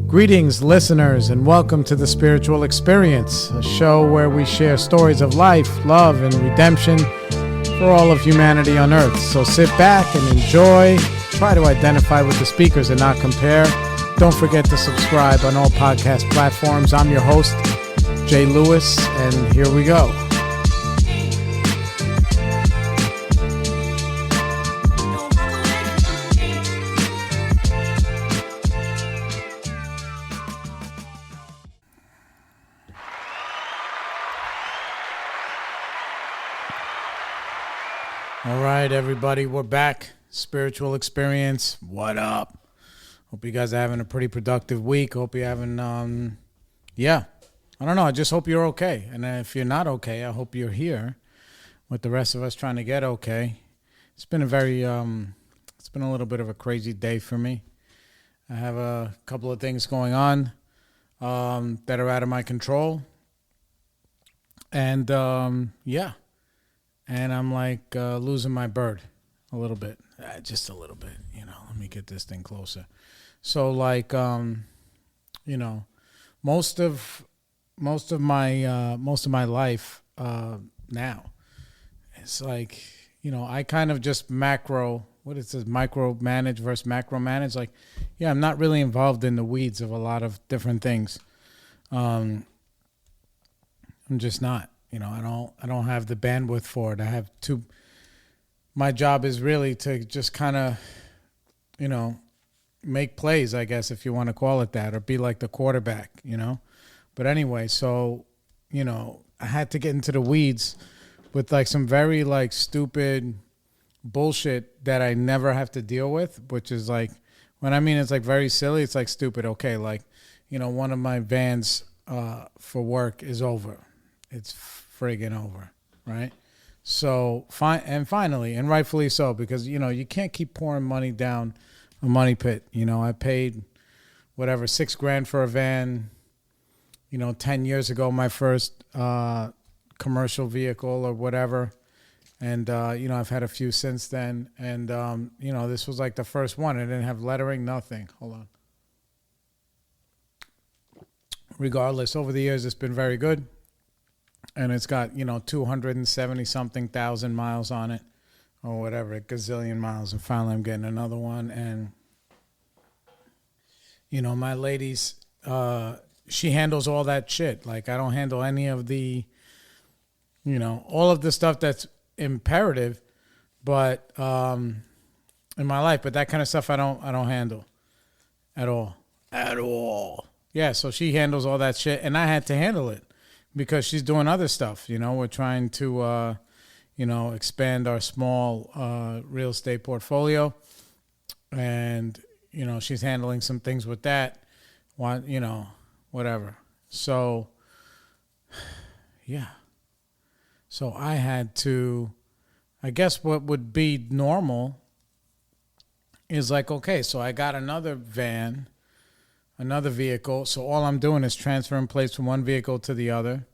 Greetings, listeners, and welcome to The Spiritual Experience, a show where we share stories of life, love, and redemption for all of humanity on Earth. So sit back and enjoy. Try to identify with the speakers and not compare. Don't forget to subscribe on all podcast platforms. I'm your host, Jay Lewis, and here we go. All right, everybody, we're back. Spiritual Experience, what up? Hope you guys are having a pretty productive week. Hope you're having, I don't know. I just hope you're okay. And if you're not okay, I hope you're here with the rest of us trying to get okay. It's been a little bit of a crazy day for me. I have a couple of things going on that are out of my control. And, And I'm like losing my bird a little bit, just a little bit, let me get this thing closer. So like, most of my life now, it's like, I kind of just micromanage versus macro manage. Like, I'm not really involved in the weeds of a lot of different things. I'm just not. I don't have the bandwidth for it. My job is really to just kind of, make plays, I guess, if you want to call it that, or be like the quarterback, But anyway, so, I had to get into the weeds with like some very like stupid bullshit that I never have to deal with, which is like, when I mean it's like very silly, it's like stupid. Okay, like, one of my vans for work is over. It's friggin' over, right? So finally, and rightfully so, because you can't keep pouring money down a money pit. I paid whatever $6,000 for a van. 10 years ago, my first commercial vehicle or whatever, and I've had a few since then. And this was like the first one. It didn't have lettering, nothing. Hold on. Regardless, over the years, it's been very good. And it's got, 270 something thousand miles on it or whatever, a gazillion miles. And finally I'm getting another one. And, my lady's, she handles all that shit. Like, I don't handle any of the, all of the stuff that's imperative, but, in my life, but that kind of stuff I don't handle at all. Yeah. So she handles all that shit and I had to handle it. Because she's doing other stuff, we're trying to, expand our small real estate portfolio, and she's handling some things with that, whatever. So, yeah. So I had to, I guess what would be normal is like, okay, so I got another vehicle. So all I'm doing is transferring plates from one vehicle to the other.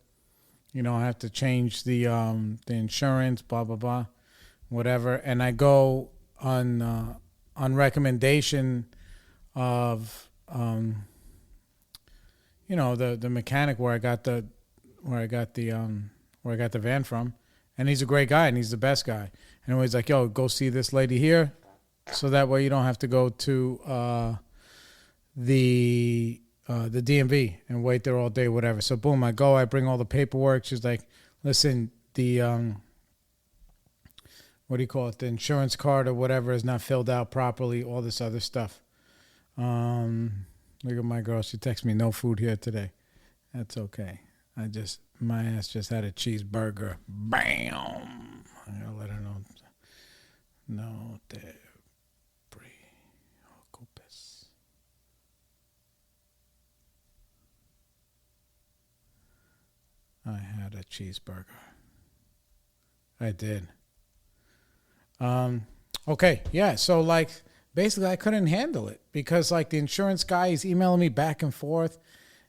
I have to change the insurance, blah, blah, blah, whatever. And I go on recommendation of, the mechanic where I got the van from. And he's a great guy and he's the best guy. And he's like, yo, go see this lady here. So that way you don't have to go to, the DMV and wait there all day, whatever. So boom, I go, I bring all the paperwork. She's like, listen, the, what do you call it? The insurance card or whatever is not filled out properly, all this other stuff. Look at my girl. She texts me, no food here today. That's okay. My ass just had a cheeseburger. Bam. I gotta let her know. No, I had a cheeseburger. I did. Okay, yeah. So like, basically, I couldn't handle it because like the insurance guy is emailing me back and forth,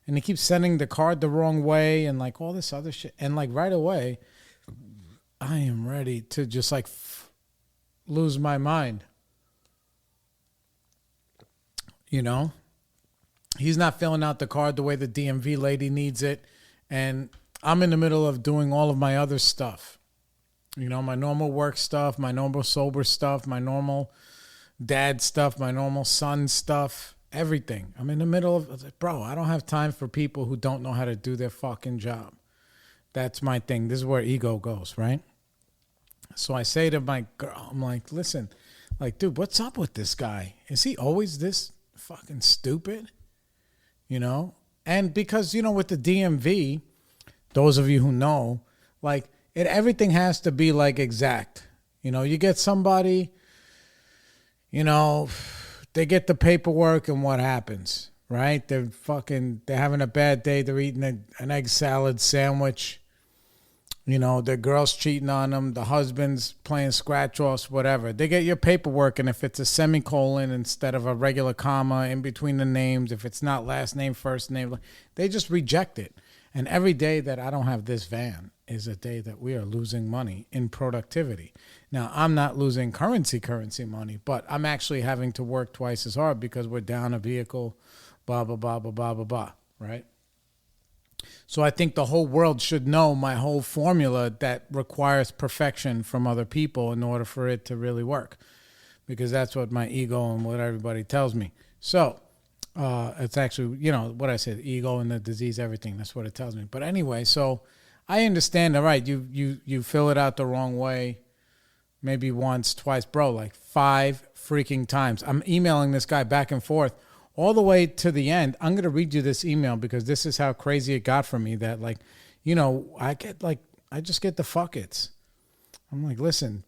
and he keeps sending the card the wrong way and like all this other shit. And like right away, I am ready to just like lose my mind. He's not filling out the card the way the DMV lady needs it. And I'm in the middle of doing all of my other stuff. You know, my normal work stuff, my normal sober stuff, my normal dad stuff, my normal son stuff, everything. I'm in the middle of, bro, I don't have time for people who don't know how to do their fucking job. That's my thing. This is where ego goes, right? So I say to my girl, I'm like, listen, like, dude, what's up with this guy? Is he always this fucking stupid? You know? And because, you know, with the DMV, those of you who know, like, everything has to be, like, exact. You know, you get somebody, you know, they get the paperwork and what happens, right? They're having a bad day. They're eating an egg salad sandwich. You know, the girl's cheating on them. The husband's playing scratch-offs, whatever. They get your paperwork, and if it's a semicolon instead of a regular comma in between the names, if it's not last name, first name, they just reject it. And every day that I don't have this van is a day that we are losing money in productivity. Now, I'm not losing currency money, but I'm actually having to work twice as hard because we're down a vehicle, blah, blah, blah, blah, blah, blah, blah, right? So I think the whole world should know my whole formula that requires perfection from other people in order for it to really work, because that's what my ego and what everybody tells me. So it's actually, you know, what I said, ego and the disease, everything. That's what it tells me. But anyway, so I understand. All right, you fill it out the wrong way, maybe once, twice, bro, like 5 freaking times. I'm emailing this guy back and forth. All the way to the end. I'm going to read you this email because this is how crazy it got for me that, like, you know, I just get the fuck it's. I'm like, listen,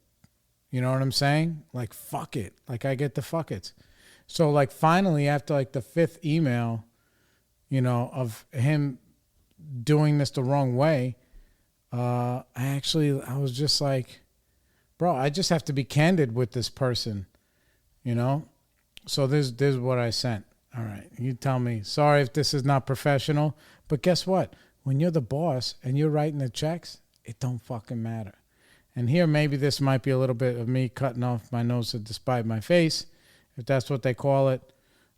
you know what I'm saying? Like, fuck it. Like, I get the fuck it's. So, like, finally, after, like, the 5th email, you know, of him doing this the wrong way, I was just like, bro, I just have to be candid with this person, you know? So this is what I sent. All right, you tell me. Sorry if this is not professional, but guess what? When you're the boss and you're writing the checks, it don't fucking matter. And here, maybe this might be a little bit of me cutting off my nose to despite my face, if that's what they call it.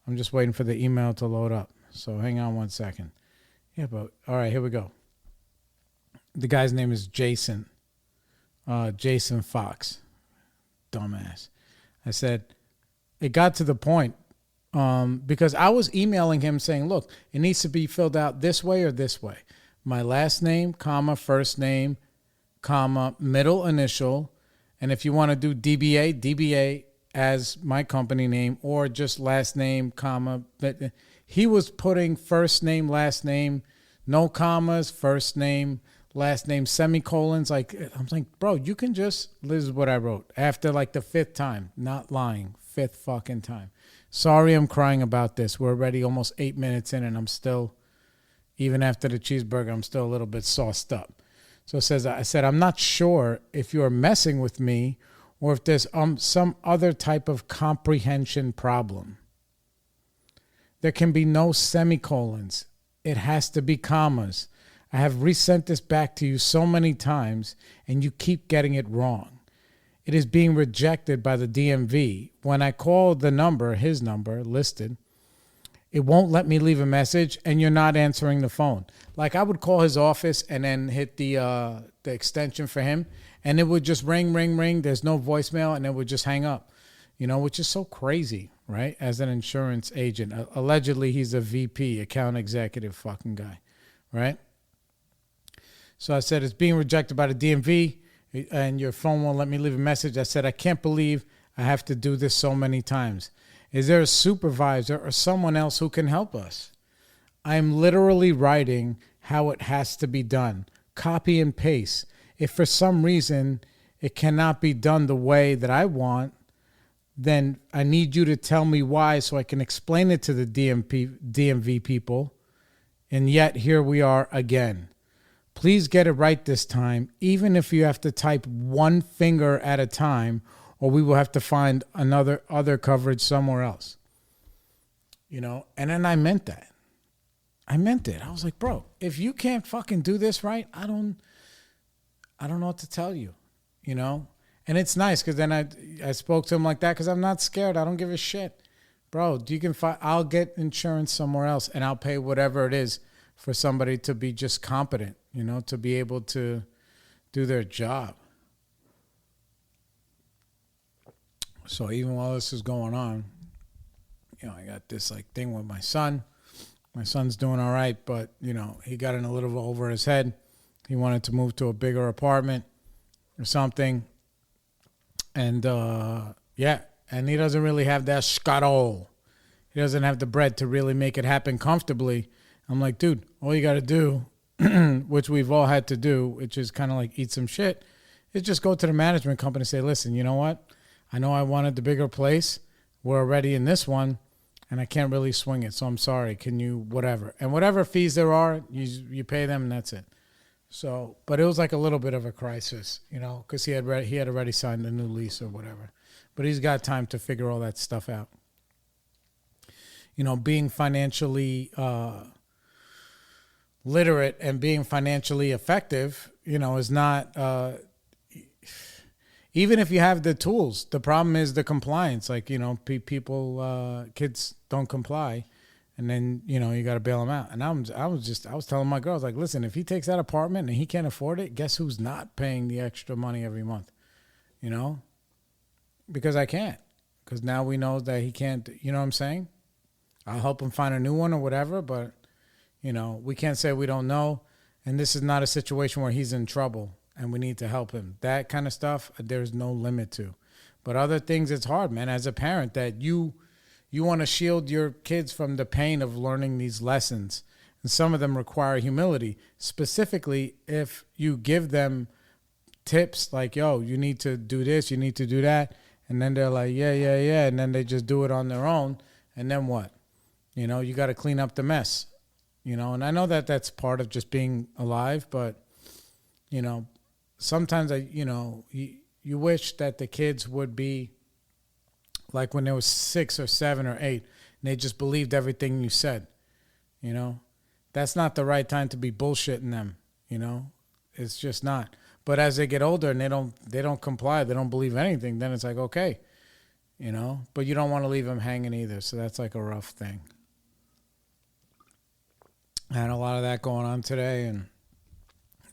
I'm just waiting for the email to load up. So hang on one second. Yeah, but all right, here we go. The guy's name is Jason. Jason Fox. Dumbass. I said, it got to the point because I was emailing him saying, look, it needs to be filled out this way or this way. My last name, comma, first name, comma, middle initial. And if you want to do DBA as my company name, or just last name, comma. But he was putting first name, last name, no commas, first name, last name, semicolons. Like, I'm like, bro, you can just, this is what I wrote after like the 5th time, not lying, 5th fucking time. Sorry, I'm crying about this. We're already almost 8 minutes in, and I'm still, even after the cheeseburger, I'm still a little bit sauced up. So it says, I said, I'm not sure if you're messing with me or if there's some other type of comprehension problem. There can be no semicolons. It has to be commas. I have resent this back to you so many times, and you keep getting it wrong. It is being rejected by the DMV. When I call the number, his number listed, it won't let me leave a message, and you're not answering the phone. Like, I would call his office and then hit the extension for him, and it would just ring, ring, ring. There's no voicemail, and it would just hang up, you know, which is so crazy, right? As an insurance agent. Allegedly, he's a VP, account executive fucking guy, right? So I said, it's being rejected by the DMV, and your phone won't let me leave a message. I said, I can't believe I have to do this so many times. Is there a supervisor or someone else who can help us? I am literally writing how it has to be done. Copy and paste. If for some reason it cannot be done the way that I want, then I need you to tell me why so I can explain it to the DMV people. And yet here we are again. Please get it right this time, even if you have to type one finger at a time, or we will have to find other coverage somewhere else. You know, and then I meant that. I meant it. I was like, bro, if you can't fucking do this right, I don't know what to tell you, you know? And it's nice because then I spoke to him like that because I'm not scared. I don't give a shit, bro, you can find, I'll get insurance somewhere else and I'll pay whatever it is for somebody to be just competent, to be able to do their job. So even while this is going on, I got this like thing with my son. My son's doing all right, but he got in a little over his head. He wanted to move to a bigger apartment or something. And and he doesn't really have that scuttle. He doesn't have the bread to really make it happen comfortably. I'm like, dude, all you got to do, which we've all had to do, which is kind of like eat some shit, is just go to the management company and say, listen, you know what? I know I wanted the bigger place. We're already in this one, and I can't really swing it, so I'm sorry. Can you whatever? And whatever fees there are, you pay them, and that's it. So, but it was like a little bit of a crisis, because he had already signed a new lease or whatever. But he's got time to figure all that stuff out. Being financially literate and being financially effective, is not, even if you have the tools, the problem is the compliance. Like, people, kids don't comply. And then, you got to bail them out. And I was telling my girls, like, listen, if he takes that apartment and he can't afford it, guess who's not paying the extra money every month? Because I can't. Because now we know that he can't, you know what I'm saying? I'll help him find a new one or whatever, but, we can't say we don't know. And this is not a situation where he's in trouble and we need to help him. That kind of stuff, there's no limit to. But other things, it's hard, man, as a parent, that you want to shield your kids from the pain of learning these lessons. And some of them require humility, specifically if you give them tips like, yo, you need to do this, you need to do that. And then they're like, yeah. And then they just do it on their own. And then what? You got to clean up the mess. And I know that that's part of just being alive. But, sometimes, you wish that the kids would be like when they was 6 or 7 or 8, and they just believed everything you said. That's not the right time to be bullshitting them. It's just not. But as they get older and they don't comply, they don't believe anything, then it's like, okay, but you don't want to leave them hanging either. So that's like a rough thing. I had a lot of that going on today, and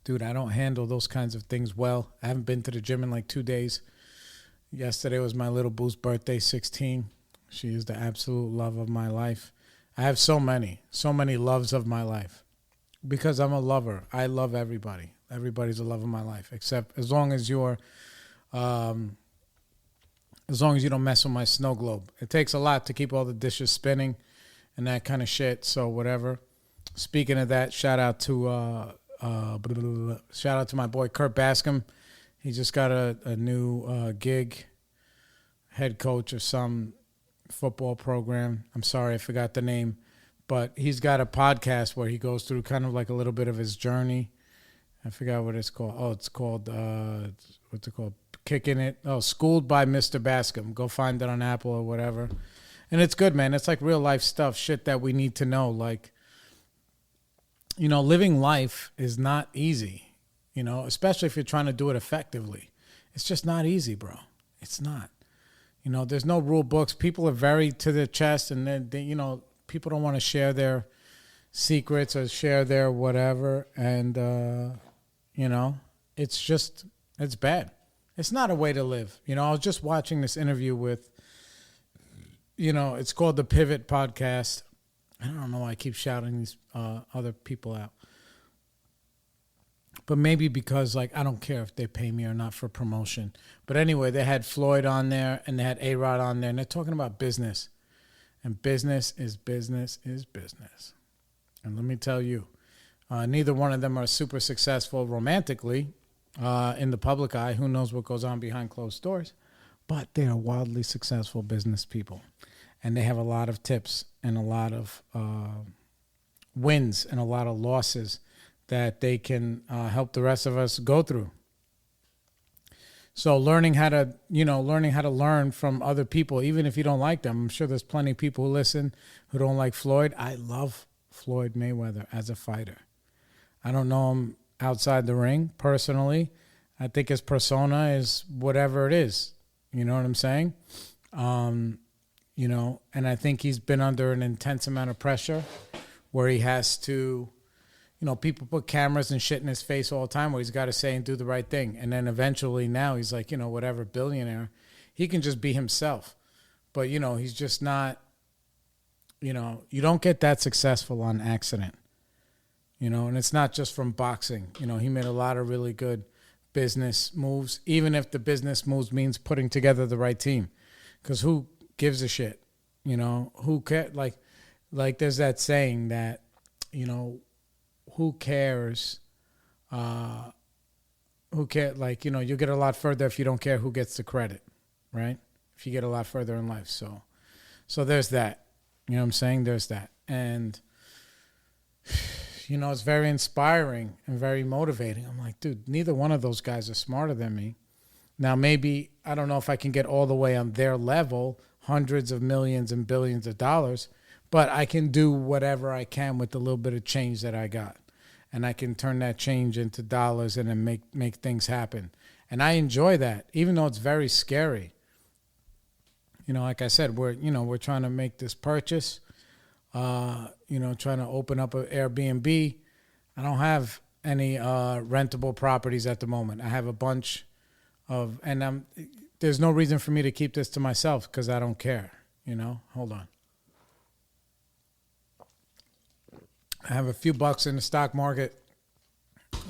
dude, I don't handle those kinds of things well. I haven't been to the gym in like 2 days. Yesterday was my little boo's birthday, 16. She is the absolute love of my life. I have so many loves of my life because I'm a lover. I love everybody. Everybody's the love of my life, except as long as you don't mess with my snow globe. It takes a lot to keep all the dishes spinning and that kind of shit. So whatever. Speaking of that, shout out to my boy Kurt Bascom. He just got a new gig, head coach of some football program. I'm sorry, I forgot the name. But he's got a podcast where he goes through kind of like a little bit of his journey. I forgot what it's called. Oh, it's called, what's it called? Kicking It. Oh, Schooled by Mr. Bascom. Go find it on Apple or whatever. And it's good, man. It's like real life stuff, shit that we need to know. Like, living life is not easy, especially if you're trying to do it effectively. It's just not easy, bro. It's not. There's no rule books. People are very to their chest, and then, people don't want to share their secrets or share their whatever. And, it's bad. It's not a way to live. I was just watching this interview with, it's called the Pivot Podcast. I don't know why I keep shouting these other people out. But maybe because, like, I don't care if they pay me or not for promotion. But anyway, they had Floyd on there and they had A-Rod on there. And they're talking about business. And business is business is business. And let me tell you, neither one of them are super successful romantically in the public eye. Who knows what goes on behind closed doors. But they are wildly successful business people. And they have a lot of tips and a lot of wins and a lot of losses that they can help the rest of us go through. So learning how to learn from other people, even if you don't like them. I'm sure there's plenty of people who listen who don't like Floyd. I love Floyd Mayweather as a fighter. I don't know him outside the ring personally. I think his persona is whatever it is. You know what I'm saying? and I think he's been under an intense amount of pressure where he has to, people put cameras and shit in his face all the time where he's got to say and do the right thing. And then eventually now he's like, whatever, billionaire. He can just be himself. But, he's just not, you don't get that successful on accident, and it's not just from boxing. He made a lot of really good business moves, even if the business moves means putting together the right team. Because who gives a shit? Who cares? Like there's that saying that, who cares? Who cares? Like, you'll get a lot further if you don't care who gets the credit, right? If you get a lot further in life. So there's that. You know what I'm saying? There's that. And, it's very inspiring and very motivating. I'm like, dude, neither one of those guys are smarter than me. Now, maybe, I don't know if I can get all the way on their level, hundreds of millions and billions of dollars, but I can do whatever I can with the little bit of change that I got. And I can turn that change into dollars and then make things happen. And I enjoy that, even though it's very scary. Like I said, we're trying to make this purchase, trying to open up an Airbnb. I don't have any rentable properties at the moment. I have a bunch of, and there's no reason for me to keep this to myself because I don't care, Hold on. I have a few bucks in the stock market.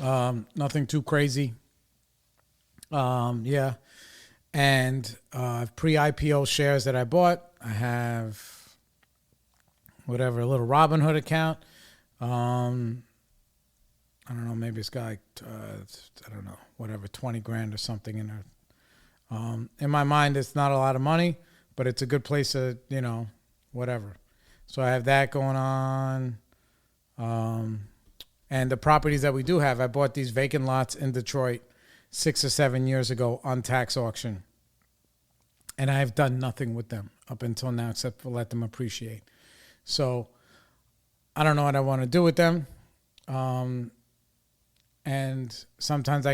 Nothing too crazy. Yeah. And pre-IPO shares that I bought. I have a little Robinhood account. I don't know, maybe it's got like, 20 grand or something in there. In my mind, it's not a lot of money, but it's a good place to, whatever. So I have that going on. And the properties that we do have, I bought these vacant lots in Detroit 6 or 7 years ago on tax auction. And I've done nothing with them up until now except for let them appreciate. So I don't know what I want to do with them. And sometimes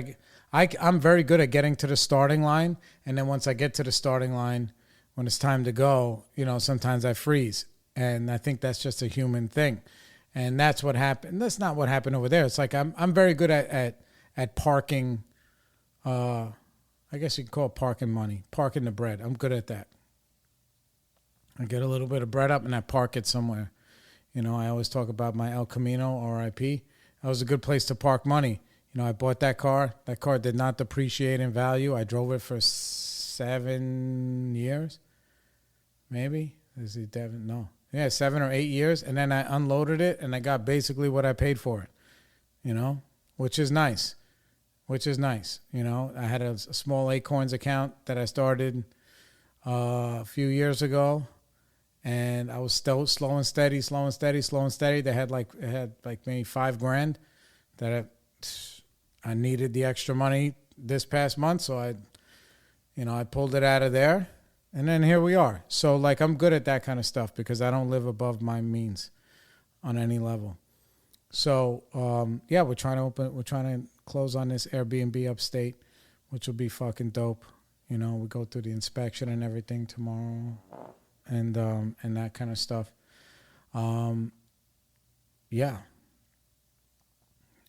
I'm very good at getting to the starting line. And then once I get to the starting line, when it's time to go, sometimes I freeze. And I think that's just a human thing. And that's what happened. That's not what happened over there. It's like I'm very good at parking. I guess you could call it parking money, parking the bread. I'm good at that. I get a little bit of bread up and I park it somewhere. I always talk about my El Camino, RIP. That was a good place to park money. I bought that car. That car did not depreciate in value. I drove it for 7 years, maybe. Is it Devin? No. Yeah, 7 or 8 years. And then I unloaded it and I got basically what I paid for it, which is nice. I had a small Acorns account that I started a few years ago. And I was still slow and steady. They had like maybe $5,000 that I needed the extra money this past month. So I pulled it out of there. And then here we are. So I'm good at that kind of stuff because I don't live above my means on any level. So we're trying to close on this Airbnb upstate, which will be fucking dope. We go through the inspection and everything tomorrow and that kind of stuff. Yeah.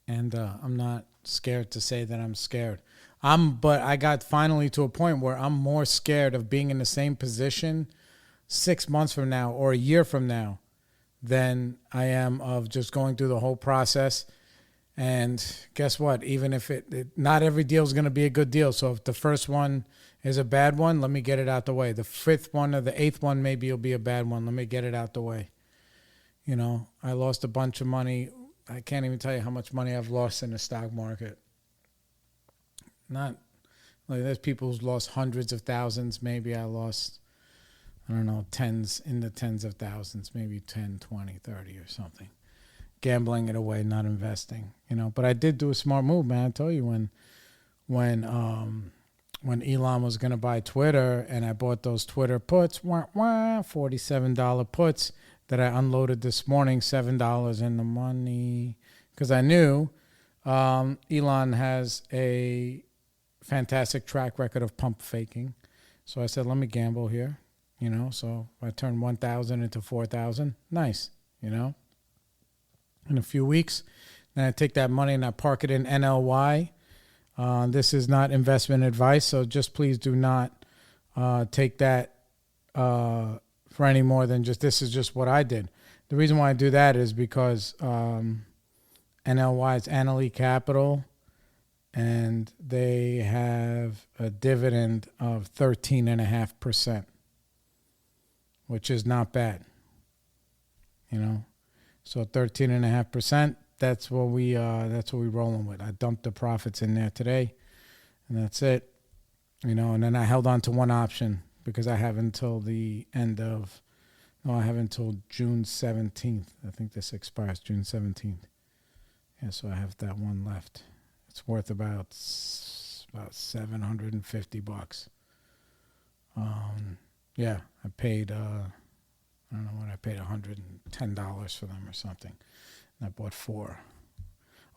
And I'm not scared to say that I'm scared. But I got finally to a point where I'm more scared of being in the same position 6 months from now or a year from now than I am of just going through the whole process. And guess what? Even if not every deal is going to be a good deal. So if the first one is a bad one, let me get it out the way. The fifth one or the eighth one, maybe it'll be a bad one. Let me get it out the way. I lost a bunch of money. I can't even tell you how much money I've lost in the stock market. Not like there's people who's lost hundreds of thousands. Maybe I lost, I don't know, tens of thousands, maybe 10, 20, 30 or something. Gambling it away, not investing, But I did do a smart move, man. I tell you, when Elon was going to buy Twitter and I bought those Twitter puts, $47 puts that I unloaded this morning, $7 in the money. Because I knew Elon has a fantastic track record of pump faking. So I said, let me gamble here. So if I turn 1,000 into 4,000, nice, in a few weeks. Then I take that money and I park it in NLY. This is not investment advice, so just please do not take that for any more than this is just what I did. The reason why I do that is because NLY is Annaly Capital, and they have a dividend of 13.5%, which is not bad. So 13.5%. That's what we rolling with. I dumped the profits in there today, and that's it. And then I held on to one option because I have until I have until June 17th. I think this expires June 17th. Yeah, so I have that one left. It's worth about $750. Yeah, I paid I don't know what I paid, $110 for them or something. And I bought 4.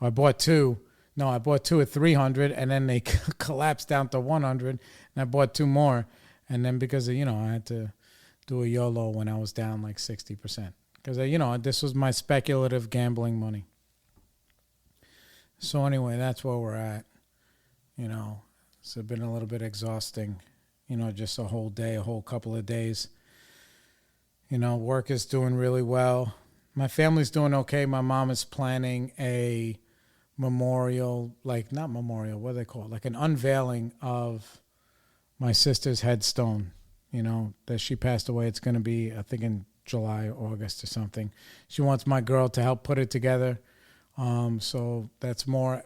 I bought 2. No, I bought 2 at $300, and then they collapsed down to $100, and I bought 2 more. And then because I had to do a YOLO when I was down like 60%, because this was my speculative gambling money. So anyway, that's where we're at. It's been a little bit exhausting. Just a whole day, a whole couple of days. Work is doing really well. My family's doing okay. My mom is planning a memorial, not memorial, what do they call it? Like an unveiling of my sister's headstone, that she passed away. It's going to be, I think, in July or August or something. She wants my girl to help put it together. So that's more,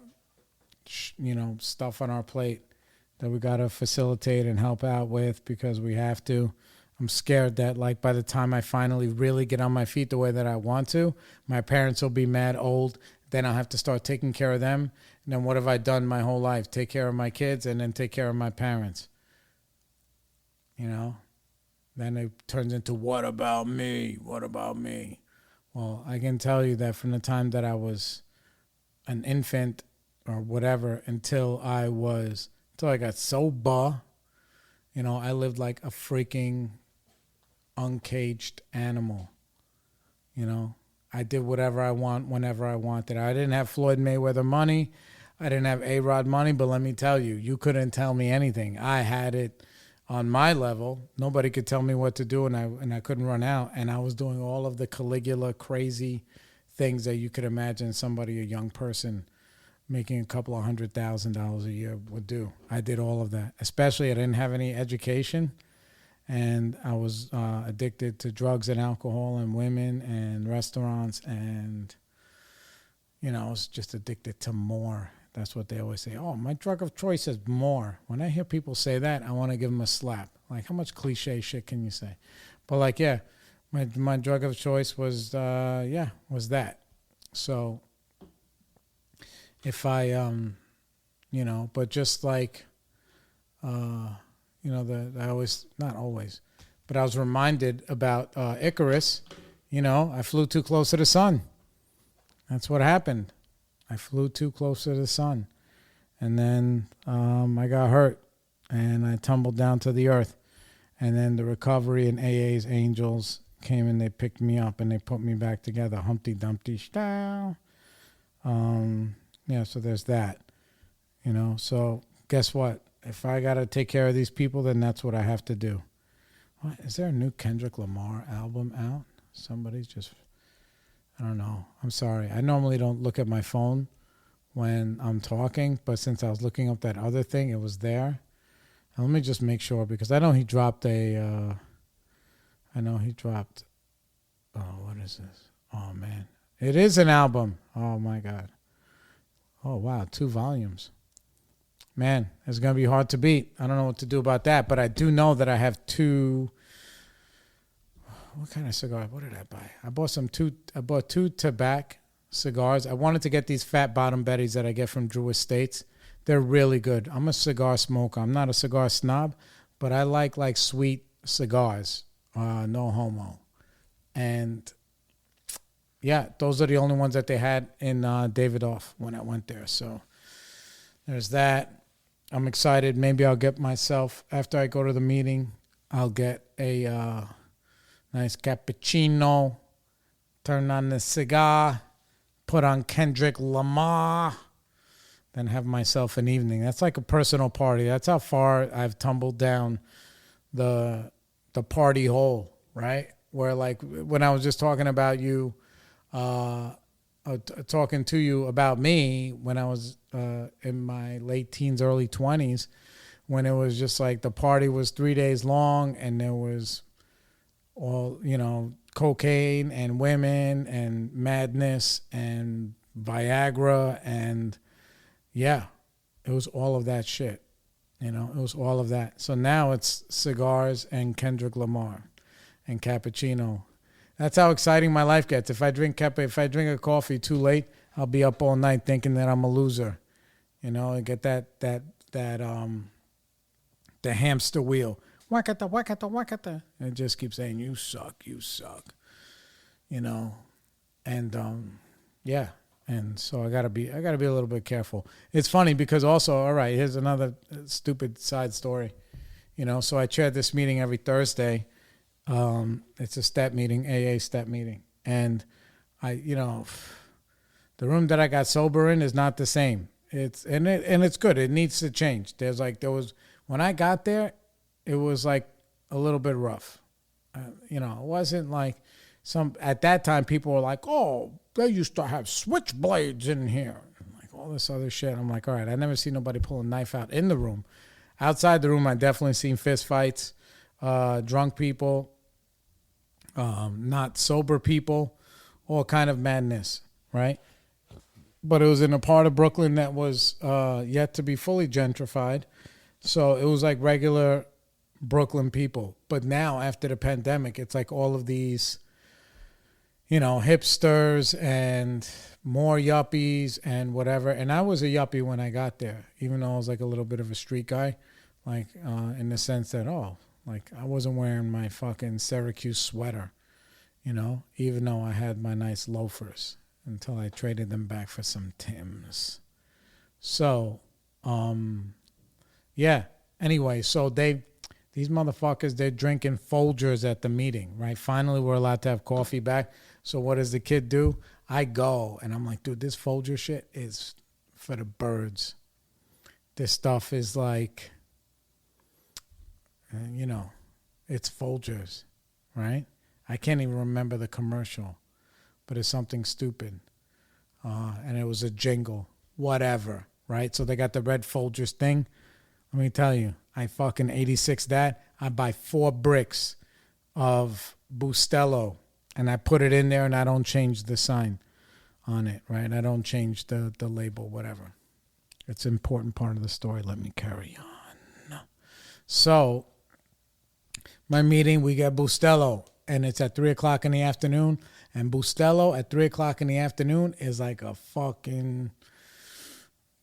stuff on our plate that we got to facilitate and help out with because we have to. I'm scared that by the time I finally really get on my feet the way that I want to, my parents will be mad old. Then I'll have to start taking care of them. And then what have I done my whole life? Take care of my kids and then take care of my parents. Then it turns into, what about me? What about me? Well, I can tell you that from the time that I was an infant or whatever until I got sober, I lived like a freaking uncaged animal. I did whatever I want whenever I wanted. I didn't have Floyd Mayweather money. I didn't have A-Rod money, but let me tell you, you couldn't tell me anything. I had it on my level. Nobody could tell me what to do, and I couldn't run out. And I was doing all of the Caligula crazy things that you could imagine a young person making a couple of $100,000 a year would do. I did all of that. Especially I didn't have any education. And I was addicted to drugs and alcohol and women and restaurants. And, I was just addicted to more. That's what they always say. Oh, my drug of choice is more. When I hear people say that, I want to give them a slap. How much cliche shit can you say? But my drug of choice was that. So if I, but just I always, not always, but I was reminded about Icarus. I flew too close to the sun. That's what happened. I flew too close to the sun. And then I got hurt, and I tumbled down to the earth. And then the recovery and AA's angels came and they picked me up and they put me back together, Humpty Dumpty style. So there's that. So guess what? If I got to take care of these people, then that's what I have to do. What, is there a new Kendrick Lamar album out? Somebody's just, I don't know. I'm sorry. I normally don't look at my phone when I'm talking, but since I was looking up that other thing, it was there. And let me just make sure, because I know he dropped what is this? Oh, man. It is an album. Oh, my God. Oh, wow. 2 volumes. Man, it's going to be hard to beat. I don't know what to do about that, but I do know that I have 2. What kind of cigar? What did I buy? I bought 2 tobacco cigars. I wanted to get these Fat Bottom Bettys that I get from Drew Estates. They're really good. I'm a cigar smoker. I'm not a cigar snob, but I like sweet cigars. No homo. And yeah, those are the only ones that they had in Davidoff when I went there. So there's that. I'm excited. Maybe I'll get myself, after I go to the meeting, I'll get a nice cappuccino, turn on the cigar, put on Kendrick Lamar, then have myself an evening. That's like a personal party. That's how far I've tumbled down the party hole, right? Where like when I was just talking about you, talking to you about me when I was in my late teens, early 20s, when it was just like the party was 3 days long and there was all, cocaine and women and madness and Viagra and yeah, it was all of that shit. It was all of that. So now it's cigars and Kendrick Lamar and cappuccino. That's how exciting my life gets. If I drink a coffee too late, I'll be up all night thinking that I'm a loser. And get the hamster wheel. Wakata, wakata, wakata. And it just keeps saying, you suck. And yeah. And so I gotta be a little bit careful. It's funny because also, all right, here's another stupid side story. So I chair this meeting every Thursday. It's a step meeting, AA step meeting. And the room that I got sober in is not the same. It's good. It needs to change. When I got there, it was like a little bit rough. It wasn't like at that time people were like, oh, they used to have switchblades in here. And like all this other shit. I'm like, all right, I never seen nobody pull a knife out in the room. Outside the room, I definitely seen fist fights, drunk people, not sober people, all kind of madness, right? But it was in a part of Brooklyn that was yet to be fully gentrified. So it was like regular Brooklyn people. But now, after the pandemic, it's like all of these, hipsters and more yuppies and whatever. And I was a yuppie when I got there, even though I was like a little bit of a street guy, like in the sense that, I wasn't wearing my fucking Syracuse sweater, even though I had my nice loafers until I traded them back for some Timbs. So, yeah. Anyway, so these motherfuckers, they're drinking Folgers at the meeting, right? Finally, we're allowed to have coffee back. So what does the kid do? I go, and I'm like, dude, this Folger shit is for the birds. This stuff is like, it's Folgers, right? I can't even remember the commercial, but it's something stupid. And it was a jingle, whatever, right? So they got the red Folgers thing. Let me tell you, I fucking 86 that. I buy 4 bricks of Bustelo, and I put it in there, and I don't change the sign on it, right? I don't change the label, whatever. It's an important part of the story. Let me carry on. So, my meeting, we get Bustelo, and it's at 3 o'clock in the afternoon, and Bustelo at 3 o'clock in the afternoon is like a fucking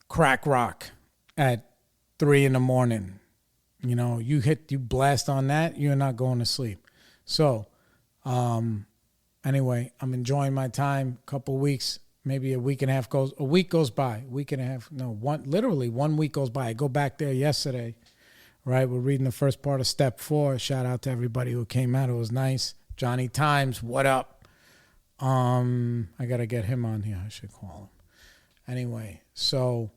crack rock at 3 in the morning. You blast on that, you're not going to sleep. So, anyway, I'm enjoying my time. A couple weeks, maybe a week goes by. Literally 1 week goes by. I go back there yesterday, right? We're reading the first part of step 4. Shout out to everybody who came out. It was nice. Johnny Times, what up? I got to get him on here. I should call him. Anyway, so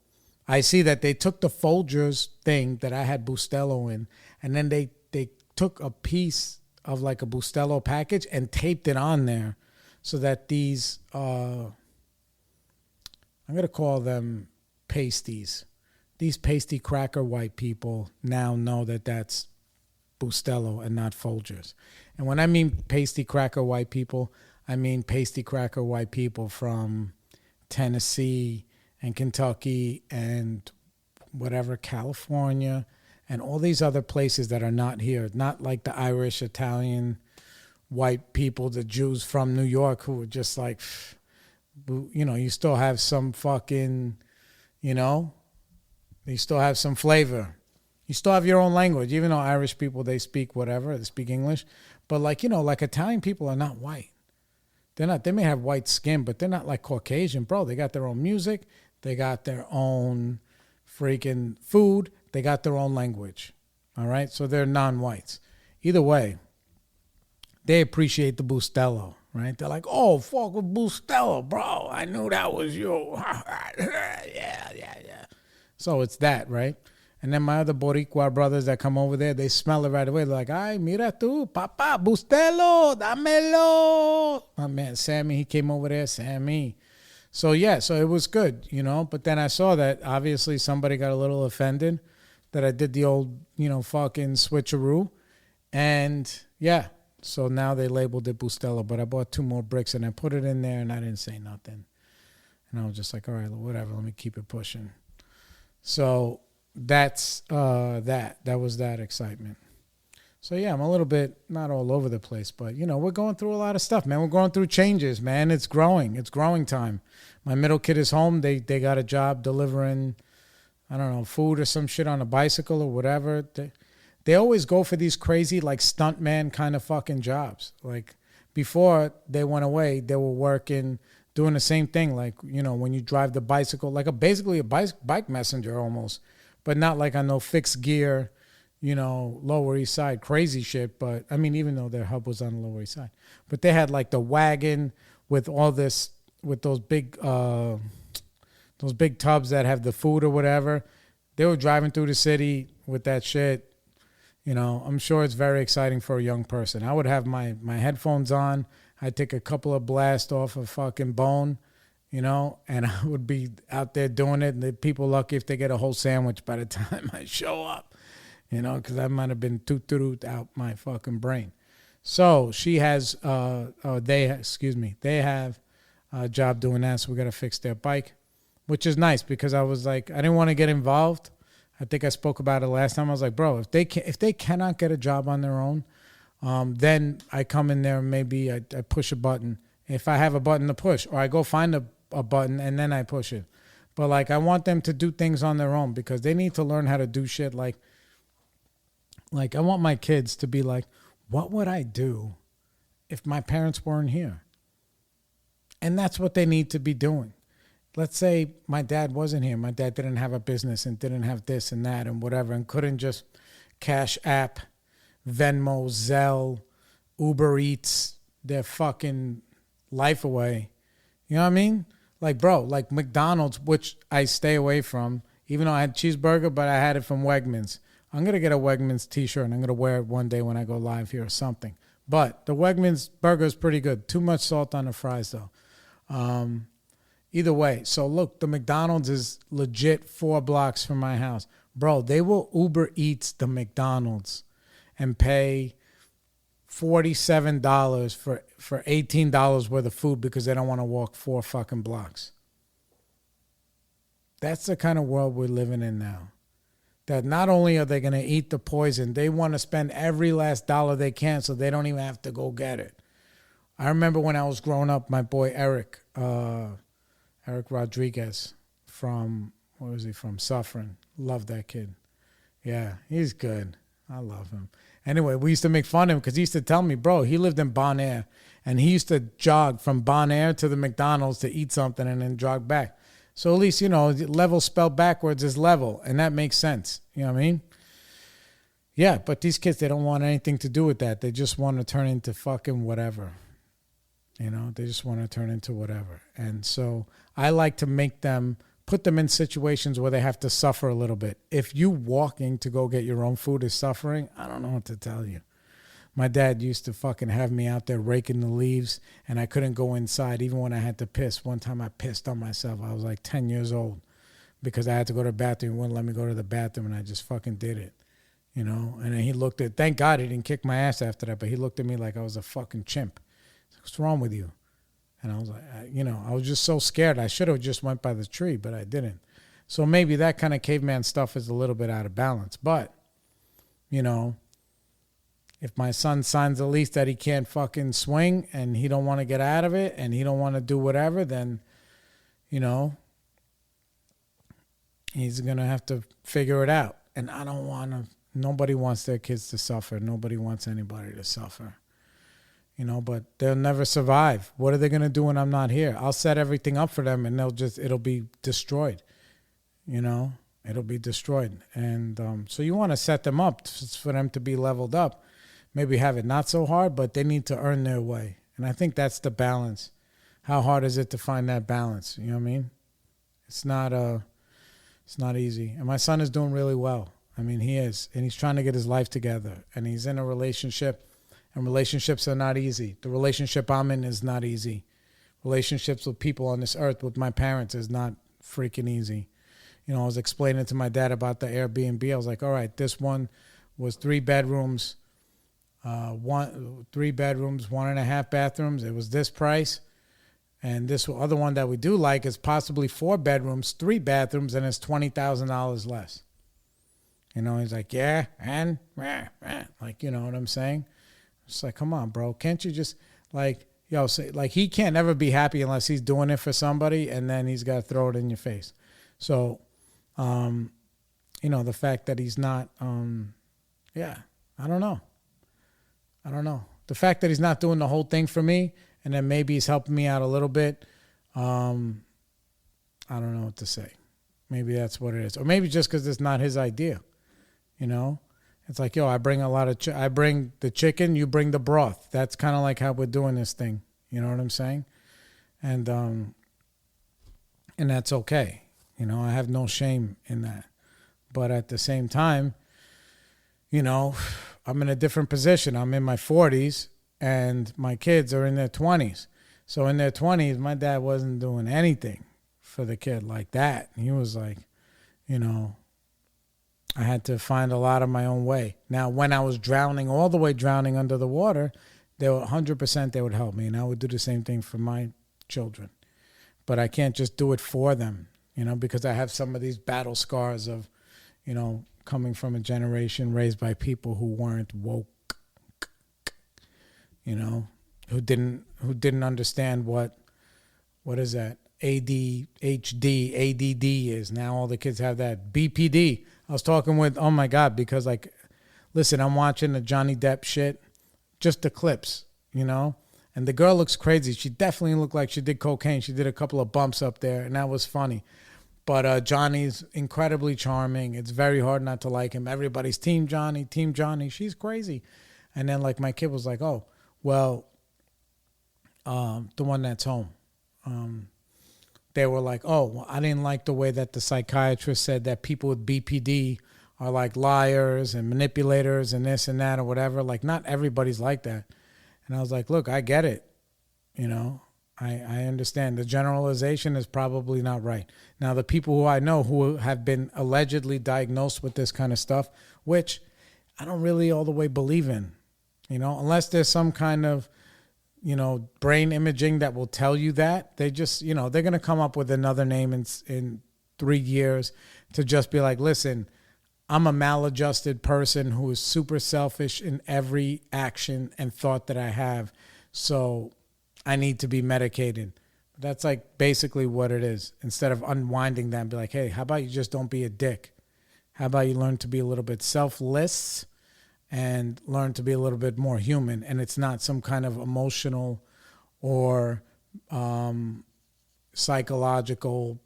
I see that they took the Folgers thing that I had Bustelo in, and then they took a piece of like a Bustelo package and taped it on there so that these, I'm going to call them pasties. These pasty cracker white people now know that that's Bustelo and not Folgers. And when I mean pasty cracker white people, I mean pasty cracker white people from Tennessee and Kentucky and whatever, California, and all these other places that are not here. Not like the Irish, Italian, white people, the Jews from New York who are just like, you still have some fucking, you still have some flavor. You still have your own language, even though Irish people, they speak whatever, they speak English. But like Italian people are not white. They may have white skin, but they're not like Caucasian, bro. They got their own music. They got their own freaking food. They got their own language. All right. So they're non-whites. Either way, they appreciate the Bustelo, right? They're like, oh, fuck with Bustelo, bro. I knew that was you. Yeah. So it's that, right? And then my other Boricua brothers that come over there, they smell it right away. They're like, ay, mira tú, papá, Bustelo, dámelo. My man, Sammy, he came over there, Sammy. So, yeah, so it was good, you know. But then I saw that, obviously, somebody got a little offended that I did the old, fucking switcheroo. And, yeah, so now they labeled it Bustelo. But I bought 2 more bricks, and I put it in there, and I didn't say nothing. And I was just like, all right, whatever, let me keep it pushing. So that's that was that excitement. So yeah, I'm a little bit not all over the place, but we're going through a lot of stuff, man. We're going through changes, man. It's growing time. My middle kid is home. They got a job delivering, I don't know, food or some shit on a bicycle or whatever. They always go for these crazy like stuntman kind of fucking jobs. Like before they went away, they were working doing the same thing, like when you drive the bicycle, like basically a bike messenger almost, but not like on no fixed gear, Lower East Side crazy shit. But I mean, even though their hub was on the Lower East Side, but they had like the wagon with all this, with those big tubs that have the food or whatever. They were driving through the city with that shit. I'm sure it's very exciting for a young person. I would have my headphones on. I'd take a couple of blasts off a fucking bone, and I would be out there doing it. And the people lucky if they get a whole sandwich by the time I show up, because I might have been toot out my fucking brain. So she has, they have a job doing that. So we got to fix their bike, which is nice because I was like, I didn't want to get involved. I think I spoke about it last time. I was like, bro, if they cannot get a job on their own, then I come in there and maybe I push a button if I have a button to push, or I go find a button and then I push it. But like I want them to do things on their own because they need to learn how to do shit. Like I want my kids to be like, what would I do if my parents weren't here? And that's what they need to be doing. Let's say my dad wasn't here. My dad didn't have a business and didn't have this and that and whatever and couldn't just Cash App, Venmo, Zelle, Uber Eats their fucking life away. You know what I mean? Like, bro, like McDonald's, which I stay away from, even though I had cheeseburger, but I had it from Wegmans. I'm going to get a Wegmans t-shirt and I'm going to wear it one day when I go live here or something. But the Wegmans burger is pretty good. Too much salt on the fries, though. Either way. So, look, the McDonald's is legit 4 blocks from my house. Bro, they will Uber Eats the McDonald's and pay $47 for $18 worth of food because they don't want to walk 4 fucking blocks. That's the kind of world we're living in now. That not only are they going to eat the poison, they want to spend every last dollar they can so they don't even have to go get it. I remember when I was growing up, my boy Eric Rodriguez from, where was he from? Suffering. Love that kid. Yeah, he's good. I love him. Anyway, we used to make fun of him because he used to tell me, bro, he lived in Bon Air, and he used to jog from Bon Air to the McDonald's to eat something and then jog back. So at least, level spelled backwards is level, and that makes sense. You know what I mean? Yeah, but these kids, they don't want anything to do with that. They just want to turn into fucking whatever. They just want to turn into whatever. And so I like to put them in situations where they have to suffer a little bit. If you walking to go get your own food is suffering, I don't know what to tell you. My dad used to fucking have me out there raking the leaves, and I couldn't go inside even when I had to piss. One time I pissed on myself. I was like 10 years old because I had to go to the bathroom. He wouldn't let me go to the bathroom, and I just fucking did it. And then he looked at, thank God he didn't kick my ass after that, but he looked at me like I was a fucking chimp. What's wrong with you? And I was like, I was just so scared. I should have just went by the tree, but I didn't. So maybe that kind of caveman stuff is a little bit out of balance. But, if my son signs a lease that he can't fucking swing and he don't want to get out of it and he don't want to do whatever, then, he's going to have to figure it out. And I don't want to, nobody wants their kids to suffer. Nobody wants anybody to suffer. But they'll never survive. What are they going to do when I'm not here? I'll set everything up for them and it'll be destroyed. It'll be destroyed. And so you want to set them up for them to be leveled up. maybe have it not so hard, but they need to earn their way. And I think that's the balance. How hard is it to find that balance? You know what I mean? It's not easy. And my son is doing really well. I mean, he is. And he's trying to get his life together. And he's in a relationship. And relationships are not easy. The relationship I'm in is not easy. Relationships with people on this earth, with my parents, is not freaking easy. You know, I was explaining to my dad about the Airbnb. I was like, all right, this one was 3 bedrooms, 3 bedrooms, 1.5 bathrooms. It was this price. And this other one that we do like is possibly 4 bedrooms, 3 bathrooms, and it's $20,000 less. You know, he's like, yeah, and like, you know what I'm saying? It's like, come on, bro. Can't you just like, yo, say, like, he can't ever be happy unless he's doing it for somebody, and then he's got to throw it in your face. So, you know, the fact that he's not, I don't know. The fact that he's not doing the whole thing for me, and then maybe he's helping me out a little bit, I don't know what to say. Maybe that's what it is. Or maybe just because it's not his idea, you know? It's like, yo, I bring I bring the chicken, you bring the broth. That's kind of like how we're doing this thing. You know what I'm saying? And that's okay. You know, I have no shame in that. But at the same time, you know, I'm in a different position. I'm in my 40s and my kids are in their 20s. So in their 20s, my dad wasn't doing anything for the kid like that. He was like, you know, I had to find a lot of my own way. Now, when I was drowning, all the way drowning under the water, they were 100% they would help me. And I would do the same thing for my children. But I can't just do it for them, you know, because I have some of these battle scars of, you know, coming from a generation raised by people who weren't woke, you know, who didn't understand what is that? ADHD, ADD is. Now all the kids have that. BPD. I was talking with, oh my God, because like, listen, I'm watching the Johnny Depp shit, just the clips, you know, and the girl looks crazy. She definitely looked like she did cocaine. She did a couple of bumps up there, and that was funny. But Johnny's incredibly charming. It's very hard not to like him. Everybody's Team Johnny, Team Johnny. She's crazy. And then like my kid was like, oh, well, the one that's home. They were like, oh, well, I didn't like the way that the psychiatrist said that people with BPD are like liars and manipulators and this and that or whatever. Like, not everybody's like that. And I was like, look, I get it. You know, I understand. The generalization is probably not right. Now, the people who I know who have been allegedly diagnosed with this kind of stuff, which I don't really all the way believe in, you know, unless there's some kind of, you know, brain imaging that will tell you that. They just, you know, they're going to come up with another name in 3 years to just be like, listen, I'm a maladjusted person who is super selfish in every action and thought that I have. So I need to be medicated. That's like basically what it is. Instead of unwinding that and be like, hey, how about you just don't be a dick? How about you learn to be a little bit selfless and learn to be a little bit more human? And it's not some kind of emotional or psychological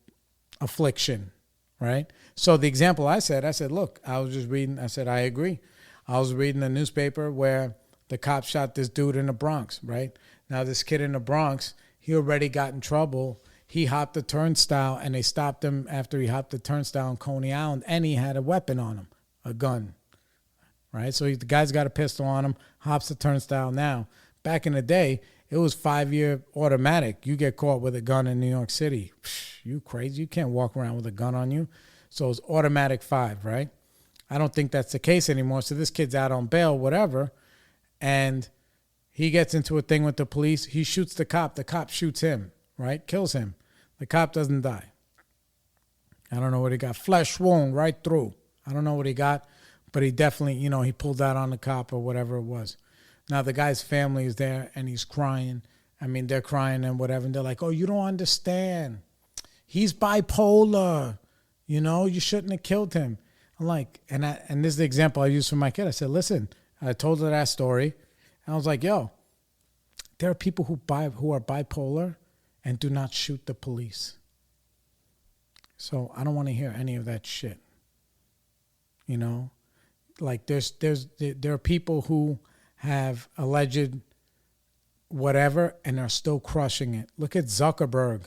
affliction, right? So the example I said, look, I was just reading. I said, I agree. I was reading the newspaper where the cop shot this dude in the Bronx, right? Now this kid in the Bronx, he already got in trouble. He hopped the turnstile, and they stopped him after he hopped the turnstile in Coney Island, and he had a weapon on him, a gun, right? So the guy's got a pistol on him, hops the turnstile. Now, back in the day, it was 5-year automatic. You get caught with a gun in New York City, you crazy. You can't walk around with a gun on you. So it's automatic 5, right? I don't think that's the case anymore. So this kid's out on bail, whatever, and he gets into a thing with the police. He shoots the cop. The cop shoots him, right? Kills him. The cop doesn't die. I don't know what he got. Flesh wound right through. I don't know what he got, but he definitely, you know, he pulled out on the cop or whatever it was. Now the guy's family is there and he's crying. I mean, they're crying and whatever. And they're like, oh, you don't understand. He's bipolar. You know, you shouldn't have killed him. I'm like, and this is the example I used for my kid. I said, listen, I told her that story. And I was like, yo, there are people who are bipolar and do not shoot the police. So I don't want to hear any of that shit. You know, like there are people who have alleged whatever and are still crushing it. Look at Zuckerberg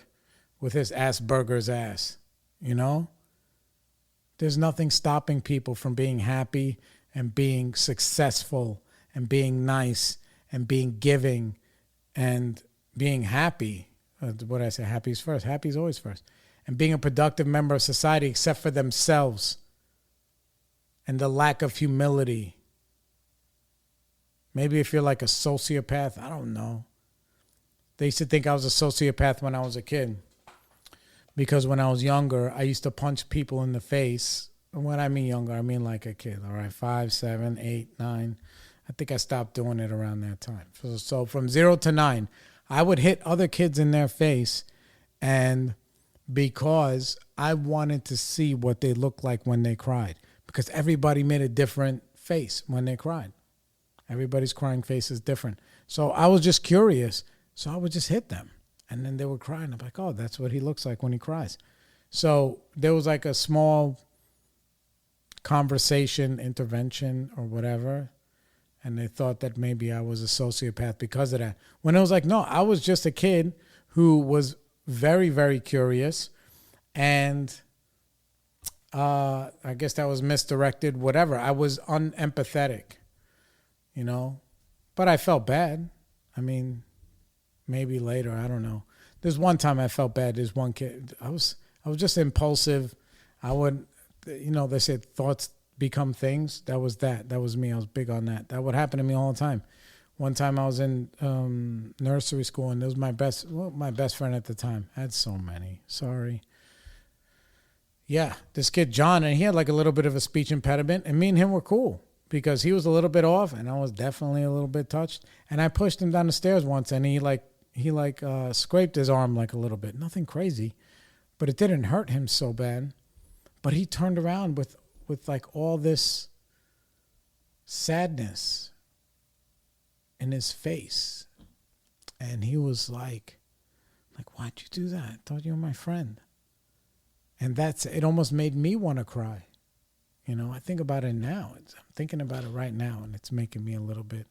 with his Asperger's ass, you know? There's nothing stopping people from being happy and being successful and being nice and being giving and being happy. What did I say? Happy's first. Happy's always first. And being a productive member of society except for themselves and the lack of humility. Maybe if you're like a sociopath, I don't know. They used to think I was a sociopath when I was a kid. Because when I was younger, I used to punch people in the face. And when I mean younger, I mean like a kid. All right, 5, 7, 8, 9. I think I stopped doing it around that time. So from 0 to 9, I would hit other kids in their face, and because I wanted to see what they looked like when they cried. Because everybody made a different face when they cried. Everybody's crying face is different. So I was just curious. So I would just hit them. And then they would cry. And I'm like, oh, that's what he looks like when he cries. So there was like a small conversation, intervention or whatever. And they thought that maybe I was a sociopath because of that. When it was like, no, I was just a kid who was very, very curious. And I guess that was misdirected, whatever. I was unempathetic, you know. But I felt bad. I mean, maybe later, I don't know. There's one time I felt bad. There's one kid. I was just impulsive. I would, you know, they said thoughts become things. That was that. That was me. I was big on that. That would happen to me all the time. One time I was in nursery school, and it was my best friend at the time. I had so many. Sorry. Yeah, this kid John, and he had like a little bit of a speech impediment, and me and him were cool because he was a little bit off, and I was definitely a little bit touched. And I pushed him down the stairs once, and he scraped his arm like a little bit. Nothing crazy, but it didn't hurt him so bad. But he turned around with like all this sadness in his face. And he was like, why'd you do that? I thought you were my friend. And it almost made me want to cry. You know, I think about it now. I'm thinking about it right now, and it's making me a little bit,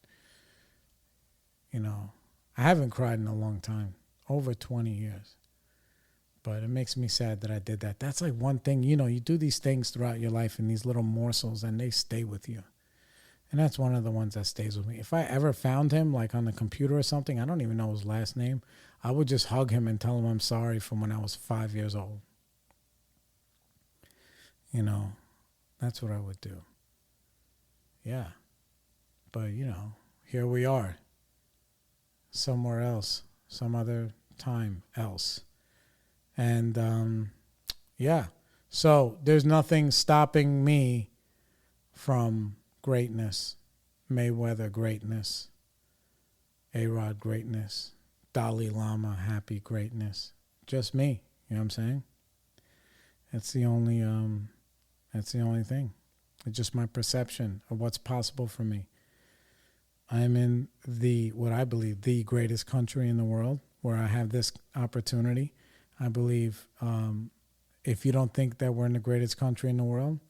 you know, I haven't cried in a long time, over 20 years. But it makes me sad that I did that. That's like one thing, you know, you do these things throughout your life in these little morsels, and they stay with you. And that's one of the ones that stays with me. If I ever found him, like on the computer or something, I don't even know his last name, I would just hug him and tell him I'm sorry from when I was 5 years old. You know, that's what I would do. Yeah. But, you know, here we are. Somewhere else. Some other time else. And, yeah. So there's nothing stopping me from greatness. Mayweather greatness. A-Rod greatness. Dalai Lama happy greatness. Just me. You know what I'm saying? That's the only thing. It's just my perception of what's possible for me. I'm in what I believe, the greatest country in the world where I have this opportunity. I believe if you don't think that we're in the greatest country in the world,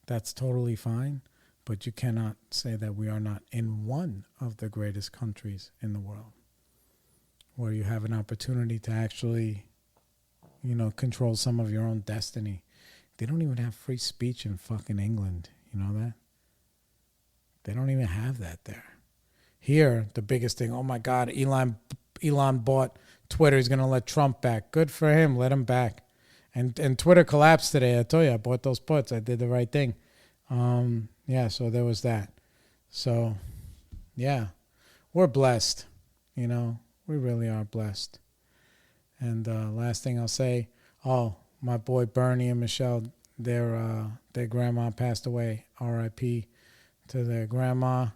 that's totally fine. But you cannot say that we are not in one of the greatest countries in the world where you have an opportunity to actually, you know, control some of your own destiny. They don't even have free speech in fucking England. You know that? They don't even have that there. Here, the biggest thing, oh my God, Elon bought Twitter. He's going to let Trump back. Good for him. Let him back. And Twitter collapsed today. I told you, I bought those puts. I did the right thing. Yeah, so there was that. So, yeah, we're blessed. You know, we really are blessed. And last thing I'll say, my boy Bernie and Michelle, their grandma passed away. R.I.P. to their grandma.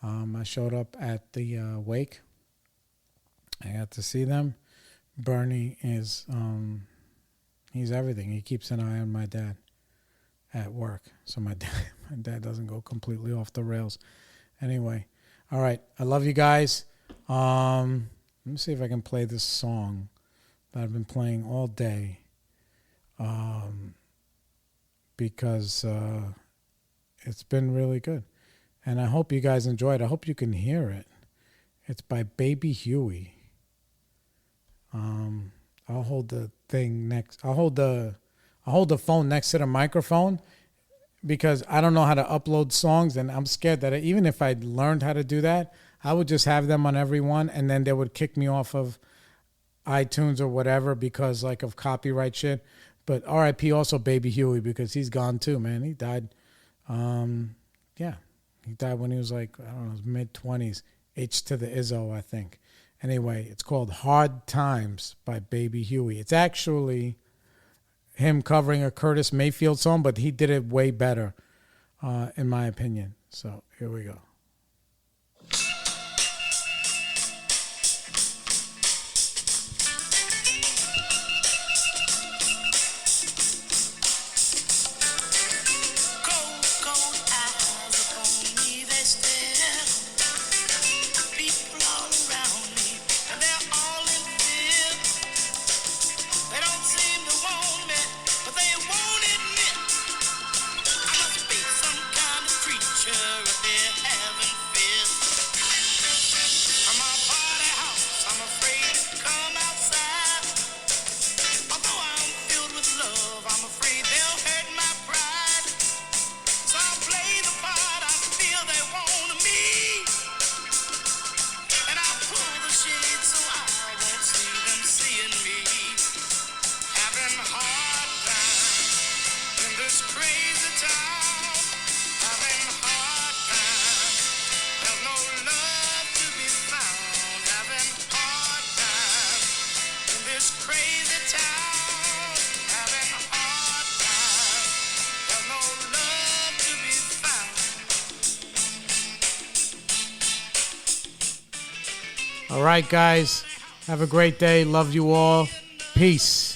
I showed up at the wake. I got to see them. Bernie is, he's everything. He keeps an eye on my dad at work. So my dad doesn't go completely off the rails. Anyway, all right. I love you guys. Let me see if I can play this song that I've been playing all day. Because it's been really good. And I hope you guys enjoy it. I hope you can hear it. It's by Baby Huey. I'll hold the thing next. I'll hold the phone next to the microphone because I don't know how to upload songs, and I'm scared that even if I learned how to do that, I would just have them on every one, and then they would kick me off of iTunes or whatever because like of copyright shit. But R.I.P. also Baby Huey because he's gone too, man. He died. Yeah, he died when he was like, I don't know, mid-20s. H to the Izzo, I think. Anyway, it's called Hard Times by Baby Huey. It's actually him covering a Curtis Mayfield song, but he did it way better, in my opinion. So here we go. All right, guys. Have a great day. Love you all. Peace.